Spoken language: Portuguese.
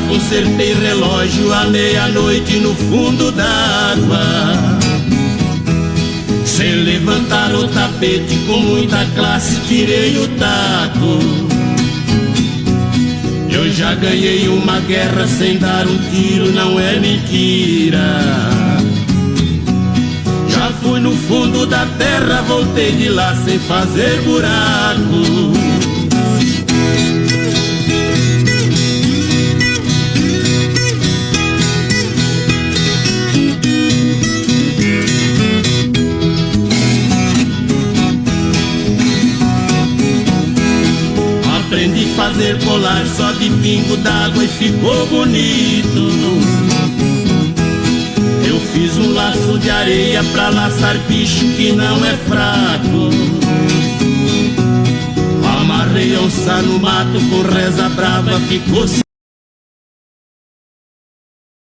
consertei relógio à meia-noite no fundo d'água. Sem levantar o tapete, com muita classe tirei o taco. Eu já ganhei uma guerra sem dar um tiro, não é mentira. Já fui no fundo da terra, voltei de lá sem fazer buraco. Aprendi a fazer colar só de pingo d'água e ficou bonito. Eu fiz um laço de areia pra laçar bicho que não é fraco. Amarrei onça no mato com reza brava, ficou